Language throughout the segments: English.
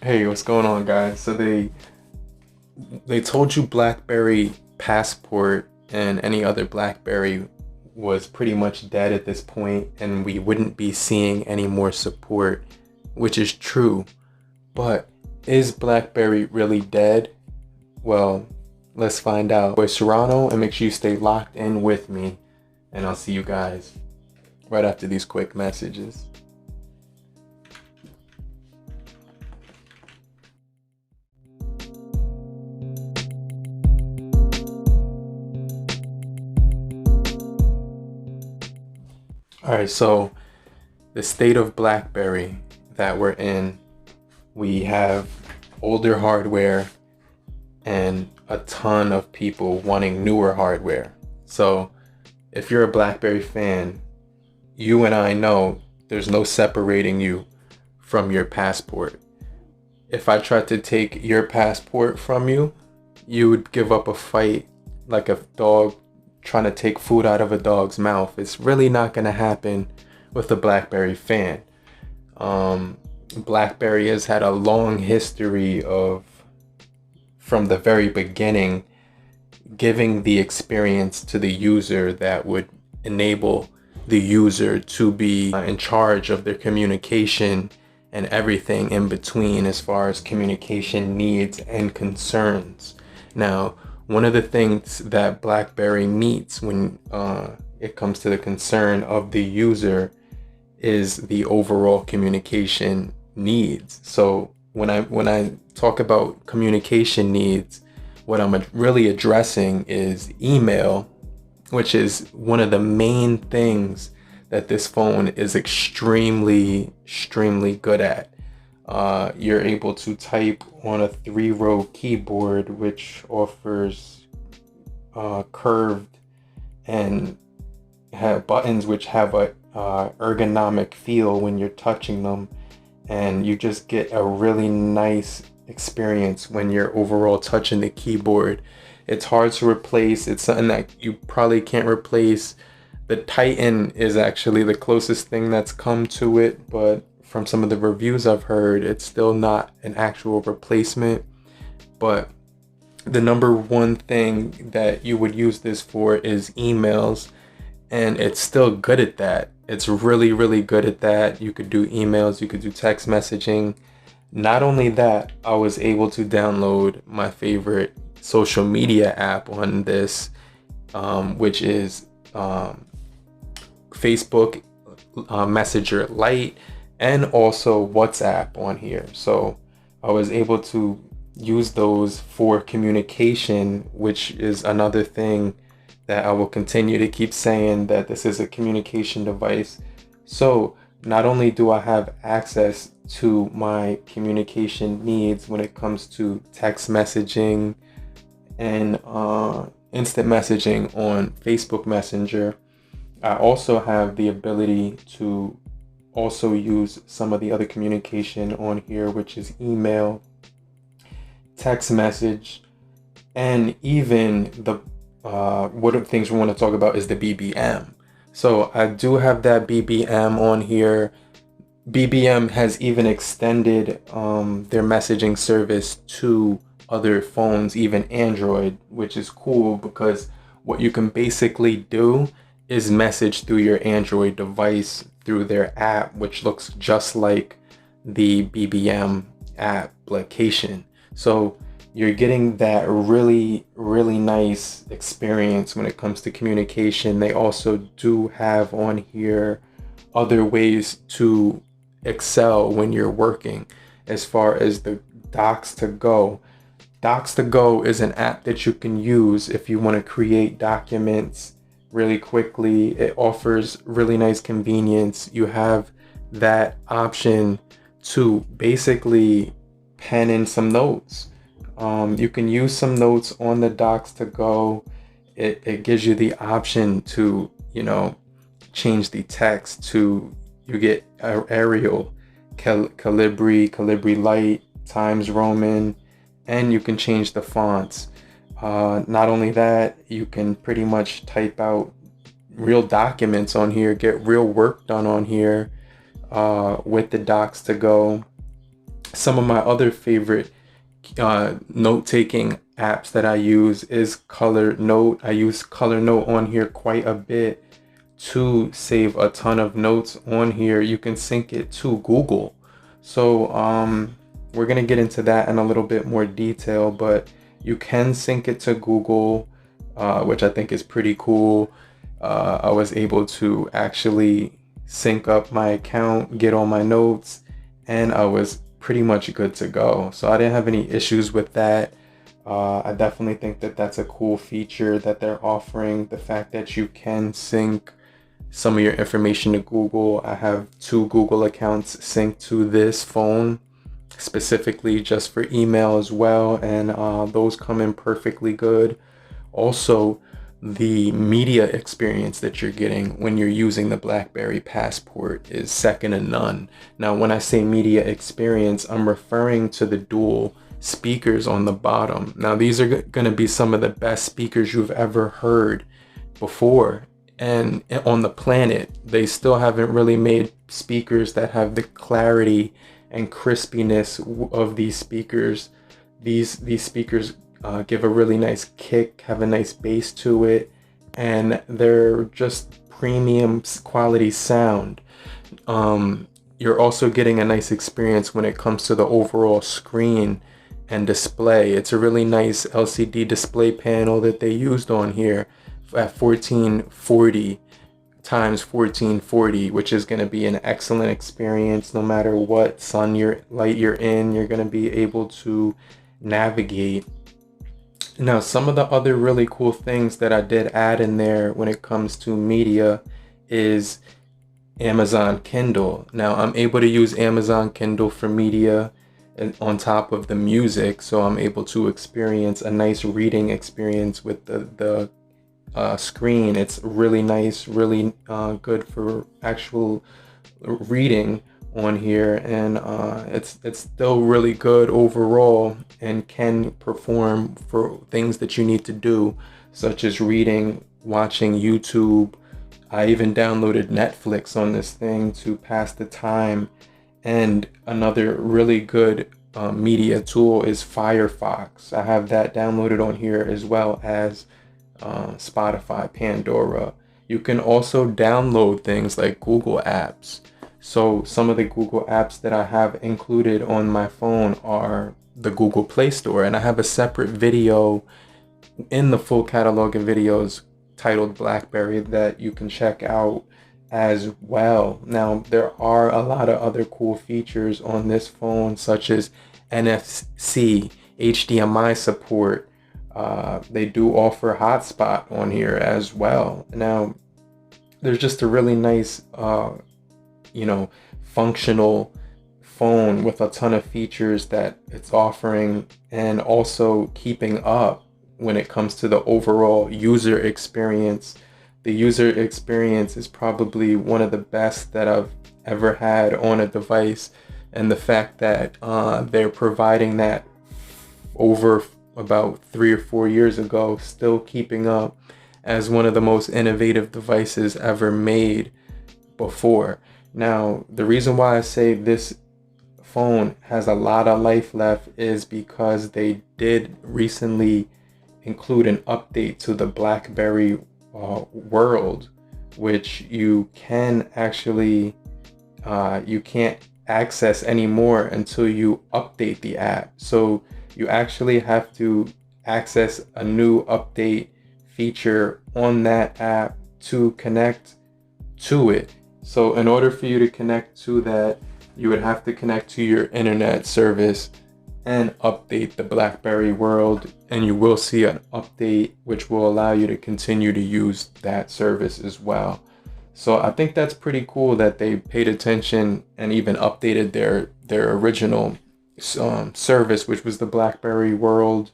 Hey, what's going on, guys? So they told you BlackBerry Passport and any other BlackBerry was pretty much dead at this point, and we wouldn't be seeing any more support, which is true. But is BlackBerry really dead? Well, let's find out. Boy Serrano, and make sure you stay locked in with me, and I'll see you guys right after these quick messages. All right, so the state of BlackBerry that we're in, we have older hardware and a ton of people wanting newer hardware. So if you're a BlackBerry fan, you and I know there's no separating you from your Passport. If I tried to take your Passport from you, you would give up a fight like a dog trying to take food out of a dog's mouth. It's really not going to happen with a BlackBerry fan. BlackBerry has had a long history of, from the very beginning, giving the experience to the user that would enable the user to be in charge of their communication and everything in between as far as communication needs and concerns. Now, one of the things that BlackBerry meets when it comes to the concern of the user is the overall communication needs. So when I talk about communication needs, what I'm really addressing is email, which is one of the main things that this phone is extremely good at. You're able to type on a 3-row keyboard, which offers curved and have buttons which have a ergonomic feel when you're touching them, and you just get a really nice experience when you're overall touching the keyboard. It's hard to replace. It's something that you probably can't replace. The Titan is actually the closest thing that's come to it, but from some of the reviews I've heard, it's still not an actual replacement. But the number one thing that you would use this for is emails, and it's still good at that. It's really good at that. You could do emails, you could do text messaging. Not only that, I was able to download my favorite social media app on this, which is Facebook Messenger Lite, and also WhatsApp on here. So I was able to use those for communication, which is another thing that I will continue to keep saying, that this is a communication device. So not only do I have access to my communication needs when it comes to text messaging and instant messaging on Facebook Messenger, I also have the ability to also use some of the other communication on here, which is email, text message, and even the one of the things we want to talk about is the BBM. So I do have that BBM on here. BBM has even extended their messaging service to other phones, even Android, which is cool because what you can basically do is message through your Android device through their app, which looks just like the BBM application. So you're getting that really nice experience when it comes to communication. They also do have on here other ways to excel when you're working, as far as the Docs to Go. Docs to Go is an app that you can use if you want to create documents really quickly. It offers really nice convenience. You have that option to basically pen in some notes. You can use some notes on the Docs to Go. It gives you the option to, change the text to, you get Arial, Calibri Light, Times Roman, and you can change the fonts. Not only that, you can pretty much type out real documents on here, get real work done on here with the Docs to Go. Some of my other favorite note-taking apps that I use is Color Note. I use Color Note on here quite a bit to save a ton of notes on here. You can sync it to Google. So we're gonna get into that in a little bit more detail, but you can sync it to Google, which I think is pretty cool. I was able to actually sync up my account, get all my notes, and I was pretty much good to go. So I didn't have any issues with that. I definitely think that that's a cool feature that they're offering. The fact that you can sync some of your information to Google. I have 2 Google accounts synced to this phone specifically just for email as well, and those come in perfectly good. Also, the media experience that you're getting when you're using the BlackBerry Passport is second to none. Now, when I say media experience, I'm referring to the dual speakers on the bottom. Now, these are going to be some of the best speakers you've ever heard before. And on the planet, they still haven't really made speakers that have the clarity and crispiness of these speakers. These speakers give a really nice kick, have a nice bass to it, and they're just premium quality sound. You're also getting a nice experience when it comes to the overall screen and display. It's a really nice LCD display panel that they used on here at 1440 times 1440, which is going to be an excellent experience no matter what light you're in. You're going to be able to navigate. Now, some of the other really cool things that I did add in there when it comes to media is Amazon Kindle. Now, I'm able to use Amazon Kindle for media on top of the music, so I'm able to experience a nice reading experience with the screen. It's really nice, really good for actual reading on here, and it's still really good overall and can perform for things that you need to do, such as reading, watching YouTube. I even downloaded Netflix on this thing to pass the time. And another really good media tool is Firefox. I have that downloaded on here, as well as Spotify, Pandora. You can also download things like Google Apps. So some of the Google apps that I have included on my phone are the Google Play Store, and I have a separate video in the full catalog of videos titled BlackBerry that you can check out as well. Now, there are a lot of other cool features on this phone, such as NFC, HDMI support. They do offer hotspot on here as well. Now, there's just a really nice, functional phone with a ton of features that it's offering, and also keeping up when it comes to the overall user experience. The user experience is probably one of the best that I've ever had on a device, and the fact that they're providing that over about 3 or 4 years ago, still keeping up as one of the most innovative devices ever made before. Now, the reason why I say this phone has a lot of life left is because they did recently include an update to the BlackBerry World, which you can actually you can't access anymore until you update the app. So you actually have to access a new update feature on that app to connect to it. So in order for you to connect to that, you would have to connect to your internet service and update the BlackBerry World, and you will see an update which will allow you to continue to use that service as well. So I think that's pretty cool that they paid attention and even updated their original service, which was the BlackBerry World.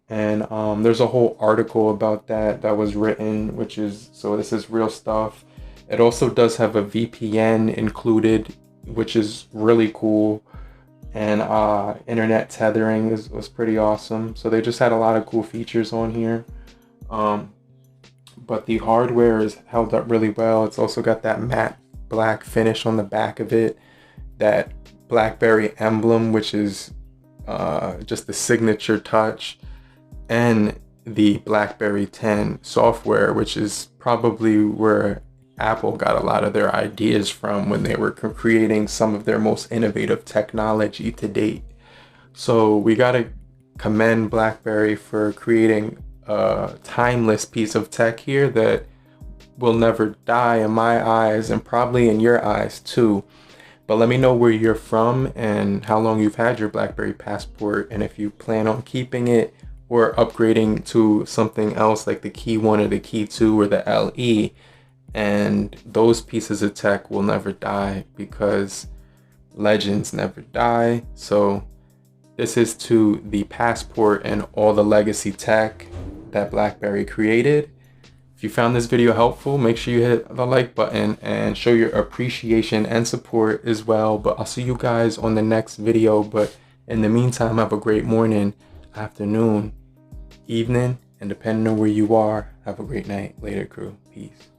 And there's a whole article about that was written, so this is real stuff. It also does have a VPN included, which is really cool. And internet tethering was pretty awesome. So they just had a lot of cool features on here. But the hardware is held up really well. It's also got that matte black finish on the back of it that BlackBerry emblem, which is just the signature touch, and the BlackBerry 10 software, which is probably where Apple got a lot of their ideas from when they were creating some of their most innovative technology to date. So we got to commend BlackBerry for creating a timeless piece of tech here that will never die in my eyes, and probably in your eyes too. But let me know where you're from and how long you've had your BlackBerry Passport, and if you plan on keeping it or upgrading to something else like the Key 1 or the Key 2 or the LE. And those pieces of tech will never die, because legends never die. So this is to the Passport and all the legacy tech that BlackBerry created. If you found this video helpful, make sure you hit the like button and show your appreciation and support as well. But I'll see you guys on the next video. But in the meantime, have a great morning, afternoon, evening, and depending on where you are, have a great night. Later, crew. Peace.